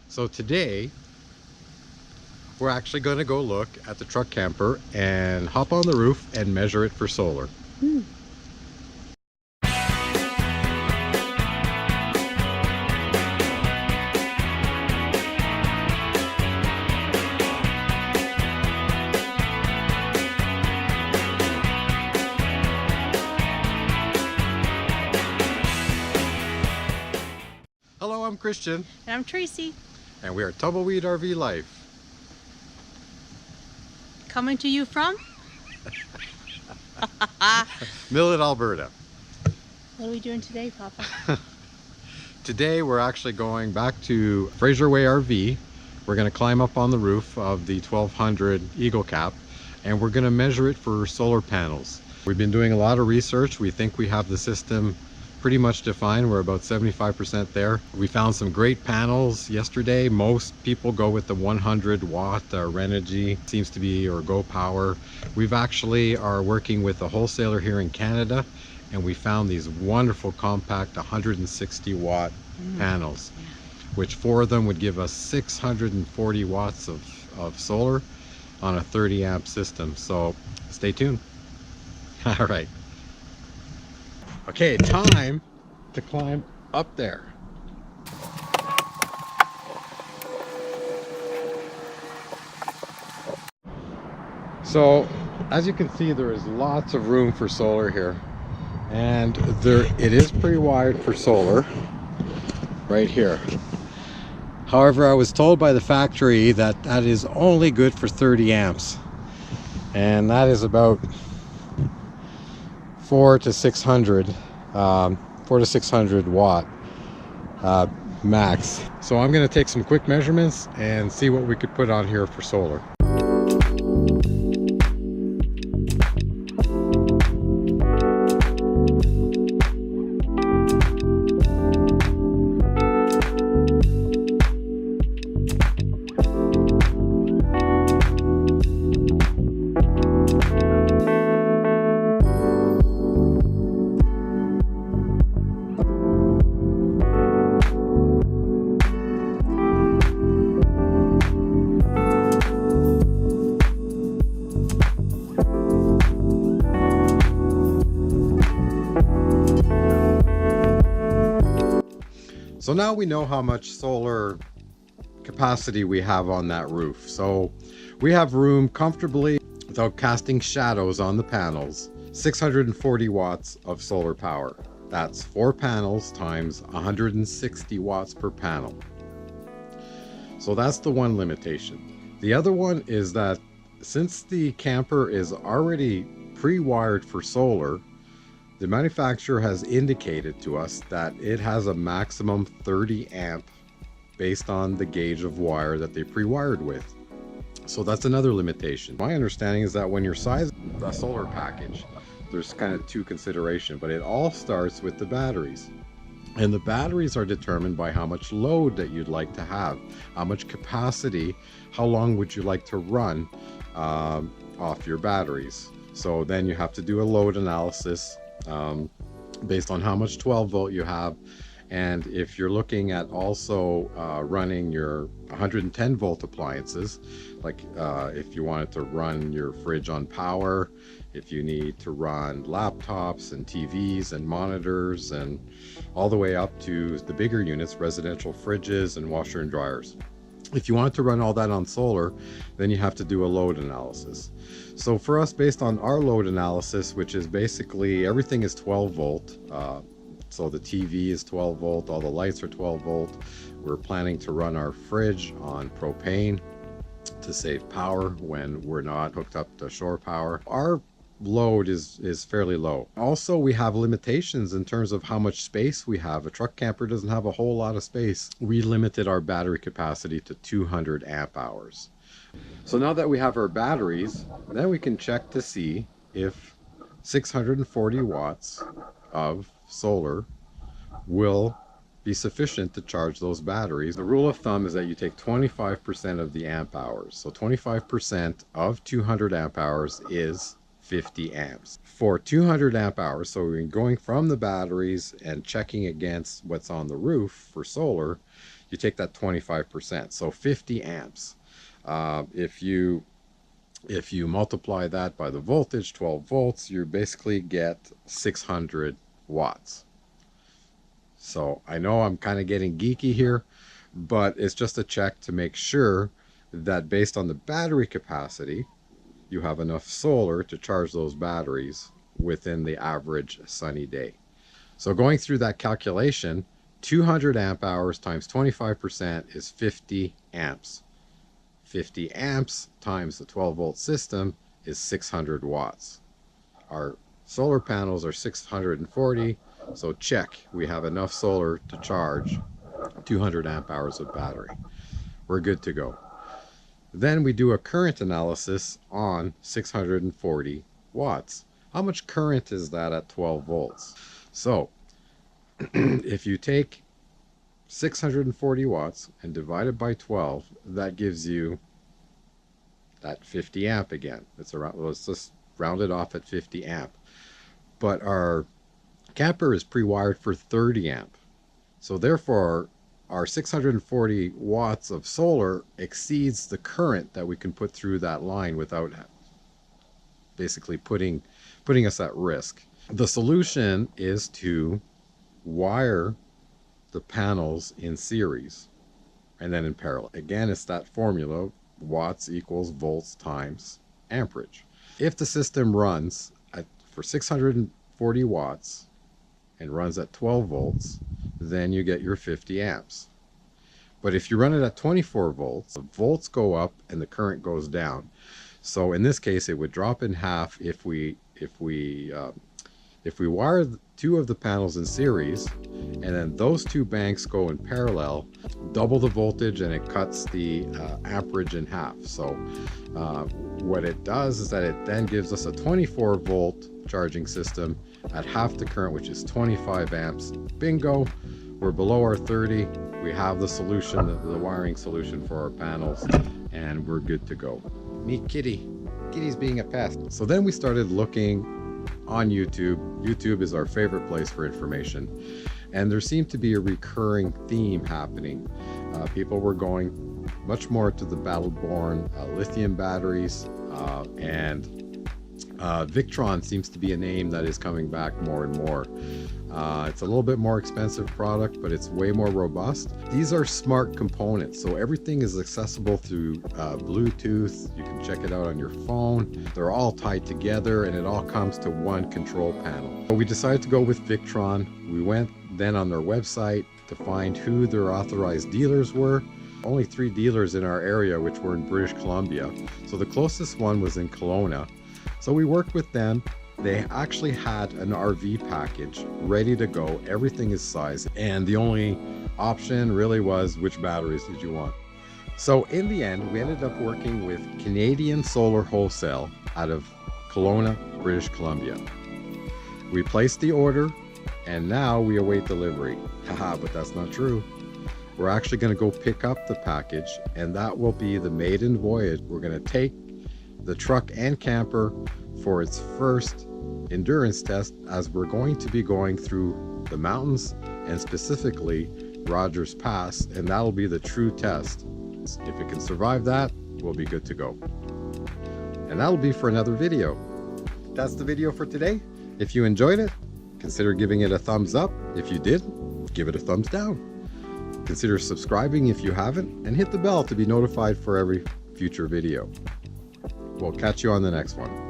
So today we're actually going to go look at the truck camper and hop on the roof and measure it for solar. Hello, I'm Christian. And I'm Tracy, And we are Tumbleweed RV Life. coming to you from... Millet, Alberta. What are we doing today, Papa? Today we're actually going back to Fraser Way RV. We're going to climb up on the roof of the 1200 Eagle Cap and we're going to measure it for solar panels. We've been doing a lot of research. We think we have the system pretty much defined. We're about 75% there. We found some great panels yesterday. Most people go with the 100 watt Renogy, seems to be, or Go Power. We've actually are working with a wholesaler here in Canada, and we found these wonderful compact 160 watt panels, which 4 of them would give us 640 watts of solar on a 30 amp system. So stay tuned. All right. Okay, time to climb up there. So, as you can see, there is lots of room for solar here. And it is pre-wired for solar right here. However, I was told by the factory that that is only good for 30 amps. And that is about 400 to 600 watt max. So I'm going to take some quick measurements and see what we could put on here for solar. So now we know how much solar capacity we have on that roof. So we have room comfortably without casting shadows on the panels. 640 watts of solar power. That's 4 panels times 160 watts per panel. So that's the one limitation. The other one is that since the camper is already pre-wired for solar, the manufacturer has indicated to us that it has a maximum 30 amp based on the gauge of wire that they pre-wired with. So that's another limitation. My understanding is that when you're sizing a solar package, there's kind of 2 considerations, but it all starts with the batteries. And the batteries are determined by how much load that you'd like to have, how much capacity, how long would you like to run off your batteries. So then you have to do a load analysis based on how much 12 volt you have, and if you're looking at also running your 110 volt appliances, like if you wanted to run your fridge on power, if you need to run laptops and TVs and monitors, and all the way up to the bigger units, residential fridges and washer and dryers. If you want to run all that on solar, then you have to do a load analysis. So for us, based on our load analysis, which is basically everything is 12 volt. So the TV is 12 volt, all the lights are 12 volt. We're planning to run our fridge on propane to save power when we're not hooked up to shore power. Our load is fairly low. Also, we have limitations in terms of how much space we have. A truck camper doesn't have a whole lot of space. We limited our battery capacity to 200 amp hours. So now that we have our batteries, then we can check to see if 640 watts of solar will be sufficient to charge those batteries. The rule of thumb is that you take 25% of the amp hours. So 25% of 200 amp hours is 50 amps. For 200 amp hours, so we're going from the batteries and checking against what's on the roof for solar, you take that 25%, so 50 amps. If you multiply that by the voltage, 12 volts, you basically get 600 watts. So I know I'm kind of getting geeky here, but it's just a check to make sure that based on the battery capacity, you have enough solar to charge those batteries within the average sunny day. So going through that calculation, 200 amp hours times 25% is 50 amps. 50 amps times the 12 volt system is 600 watts. Our solar panels are 640, so check, we have enough solar to charge 200 amp hours of battery. We're good to go. Then we do a current analysis on 640 watts. How much current is that at 12 volts? So if you take 640 watts and divide it by 12, that gives you that 50 amp again. It's around, let's just round it off at 50 amp. But our camper is pre-wired for 30 amp. So therefore, our 640 watts of solar exceeds the current that we can put through that line without basically putting us at risk. The solution is to wire the panels in series and then in parallel. Again, it's that formula, watts equals volts times amperage. If the system runs for 640 watts and runs at 12 volts, then you get your 50 amps. But if you run it at 24 volts, the volts go up and the current goes down. So in this case, it would drop in half if we wire two of the panels in series, and then those two banks go in parallel, double the voltage, and it cuts the amperage in half. So what it does is that it then gives us a 24 volt charging system at half the current, which is 25 amps. Bingo, we're below our 30. We have the solution, the wiring solution for our panels, and we're good to go. Meet Kitty. Kitty's being a pest. So then we started looking on YouTube. YouTube is our favorite place for information, and there seemed to be a recurring theme happening. People were going much more to the battle-born lithium batteries, and Victron seems to be a name that is coming back more and more. It's a little bit more expensive product, but it's way more robust. These are smart components, so everything is accessible through Bluetooth. You can check it out on your phone. They're all tied together, and it all comes to one control panel. So we decided to go with Victron. We went then on their website to find who their authorized dealers were. Only 3 dealers in our area, which were in British Columbia. So the closest one was in Kelowna. So we worked with them. They actually had an RV package ready to go. Everything is sized, and the only option really was which batteries did you want. So in the end, we ended up working with Canadian Solar Wholesale out of Kelowna, British Columbia. We placed the order, and now we await delivery. Haha, but that's not true. We're actually going to go pick up the package, and that will be the maiden voyage. We're going to take the truck and camper for its first endurance test, as we're going to be going through the mountains and specifically Rogers Pass, and that'll be the true test. If it can survive that, we'll be good to go. And that'll be for another video. That's the video for today. If you enjoyed it, consider giving it a thumbs up. If you did, give it a thumbs down. Consider subscribing if you haven't, and hit the bell to be notified for every future video. We'll catch you on the next one.